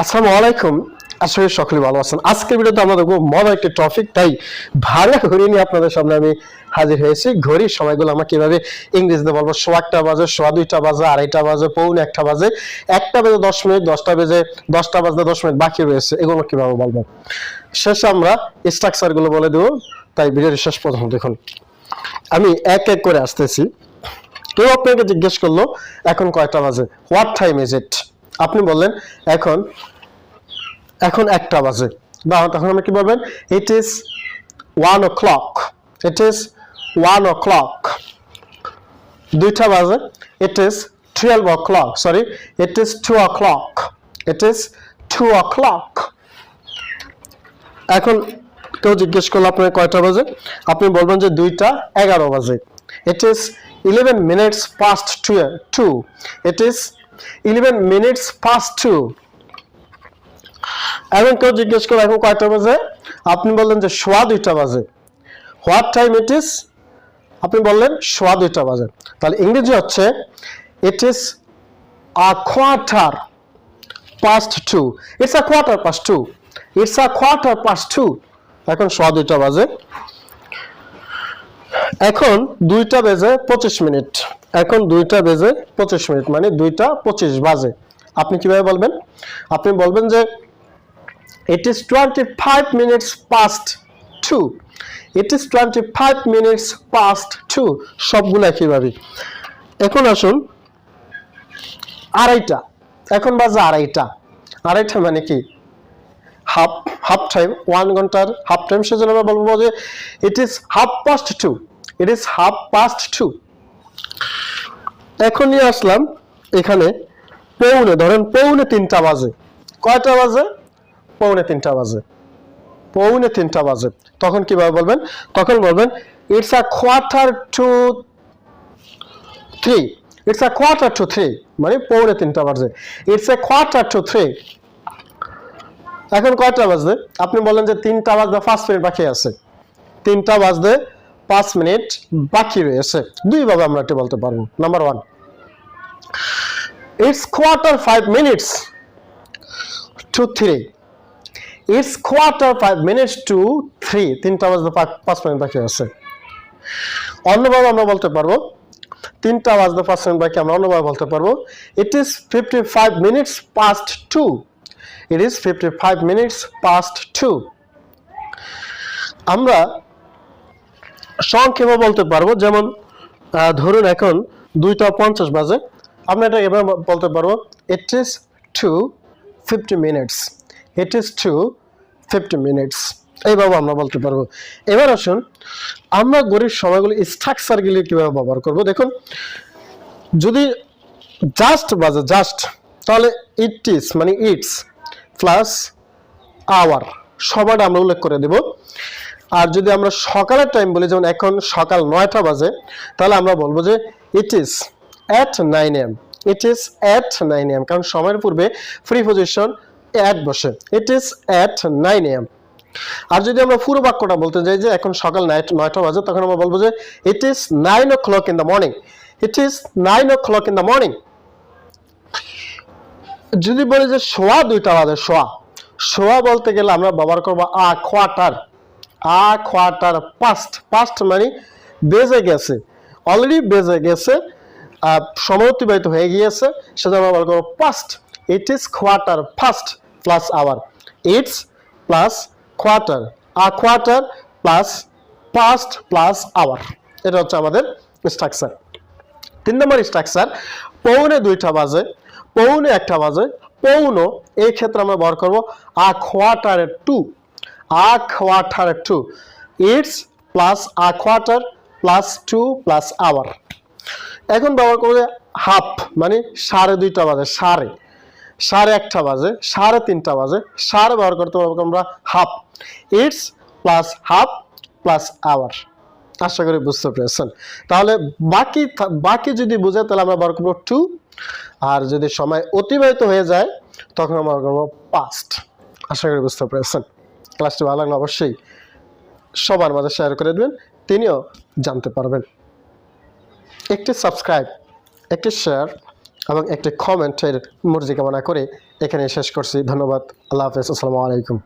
আসসালামু আলাইকুম। আসলে সকলে ভালো আছেন। আজকের ভিডিওতে আমরা দেখবো মজার একটি টপিক, তাই ভালো ঘড়ি নিয়ে আপনাদের সামনে আমি হাজির হয়েছি। ঘড়ির সময়গুলো আমরা কিভাবে ইংরেজিতে বলবো, 1:15 বাজে, 2:15 বাজে, 2:30 বাজে, 1:45 বাজে, 1টা বেজে 10 মিনিট, 10টা বেজে 10টা বাজতে 10 মিনিট বাকি রয়েছে, এগুলো কিভাবে বলবো। শেষে আমরা স্ট্রাকচার গুলো বলে দেবো, তাই ভিডিওর শেষ পর্যন্ত দেখুন। আমি এক এক করে আসতেছি। কেউ আপনাকে জিজ্ঞেস করলো এখন কয়টা বাজে, হোয়াট টাইম ইজ ইট, আপনি বললেন এখন 1টা বাজে, বা তখন আপনি কি বলবেন, it is 1 o'clock, it is 1 o'clock। 2টা বাজে, it is 12 o'clock, sorry, it is 2 o'clock, it is 2 o'clock। এখন কেউ জিজ্ঞেস করলো আপনার কয়টা বাজে, আপনি বলবেন যে 2:11 বাজে, it is 11 minutes past 2, it is 11 minutes past 2। এখন কেউ জিজ্ঞেস করলো এখন কয়টা বাজে, আপনি বললেন যে 2:15 বাজে, হোয়াট টাইম ইট ইজ, আপনি বললেন 2:15 বাজে। তাহলে ইংরেজি হচ্ছে it is a quarter past 2, it's a quarter past 2, it's a quarter past 2। এখন 2:15 বাজে, এখন 2টা বেজে 25 মিনিট, এখন 2টা বেজে 25 মিনিট মানে 2:25 বাজে। আপনি কিভাবে বলবেন, আপনি বলবেন যে it is 25 minutes past 2, it is 25 minutes past 2, সবগুলো একইভাবে। এখন আসুন 2:30, এখন বাজে 2:30 মানে কি হাফ টাইম, 1 ঘন্টার হাফ টাইম, সেজন্য আমরা বলবো যে it is 2:30, it is 2:30। এখন নিয়ে আসলাম এখানে পৌনে, ধরেন 2:45 বাজে, কয়টা বাজে, 2:45 বাজে, 2:45 বাজে। তখন কিভাবে বলবেন, তখন বলবেন it's a quarter to 3, it's a quarter to 3 মানে 2:45 বাজে, ইটস আ কোয়ার্টার টু 3। এখন কয়টা বাজে, আপনি বলেন যে 3টা বাজতে 5 মিনিট বাকি আছে, 3টা বাজতে 5 মিনিট বাকি রয়েছে। দুইভাবে আমরা এটা বলতে পারবো। Number 1, it's quarter 5 minutes to 3, it's quarter 5 minutes to 3, 3টা বাজতে 5 মিনিট বাকি আছে। অন্যভাবে আমরা বলতে পারবো, 3টা বাজতে 5 মিনিট বাকি, আমরা অন্যভাবে বলতে পারবো it is 55 minutes past 2, it is 55 minutes past 2। আমরা সংক্ষেপে বলতে পারবো, যেমন ধরুন এখন 2:50 বাজে, আমরা এটা এভাবে বলতে পারবো it is 2:50 minutes, it is 2:50 minutes, এইভাবে আমরা বলতে পারবো। এবার আসুন আমরা ঘড়ির সময়গুলো স্ট্রাকচারগুলি কিভাবে ব্যবহার করব। দেখুন, যদি জাস্ট বাজে, জাস্ট, তাহলে ইট ইজ মানে ইটস প্লাস আওয়ার, সময়টা আমরা উল্লেখ করে দেব। আর যদি আমরা সকালের টাইম বলি, যেমন এখন সকাল 9টা বাজে, তাহলে আমরা বলবো যে it is at 9 AM, it is at 9 AM, কারণ সময়ের পূর্বে প্রিপজিশন at বসে, ইট ইজ at 9 AM। আর যদি আমরা পুরো বাক্যটা বলতে যাই যে এখন সকাল 9টা বাজে, তখন আমরা বলবো যে it is 9 o'clock in the morning, it is 9 o'clock in the morning। যদি বলি যে 2:15 বাজে, সোয়া বলতে গেলে আমরা ব্যবহার করবো আ কোয়ার্টার পাস্ট মানে বেজে গেছে, অলরেডি বেজে গেছে, সময় অতিবাহিত হয়ে গিয়েছে, সেটা আমরা ব্যবহার করবো past. It is quarter past plus hour, it's plus quarter, a quarter plus past plus hour, এটা হচ্ছে আমাদের স্ট্রাকচার। 3 নম্বর স্ট্রাকচার, 2:45 বাজে, 1:45 বাজে, এই ক্ষেত্রে আমরা ব্যবহার করবো a quarter to, it's plus a quarter plus 2 plus hour. এখন ব্যবহার করবো হাফ মানে 2:30 বাজে, 1:30 বাজে, 3:30 বাজে, ব্যবহার করতে পারবো আমরা half, it's plus half plus hour. আশা করি বুঝতে পেরেছেন। তাহলে বাকি যদি বুঝে তাহলে আমরা ব্যবহার করবো টু, আর যদি সময় অতিবাহিত হয়ে যায় তখন আমরা ব্যবহার করবো পাস্ট। আশা করি বুঝতে পেরেছেন। ক্লাসটি ভালো লাগলে অবশ্যই সবার মাঝে শেয়ার করে দেবেন, তিনিও জানতে পারবেন। একটি সাবস্ক্রাইব, একটি শেয়ার এবং একটি কমেন্টের মর্জি কামনা করে এখানে শেষ করছি। ধন্যবাদ। আল্লাহ হাফেজ। আসসালামু আলাইকুম।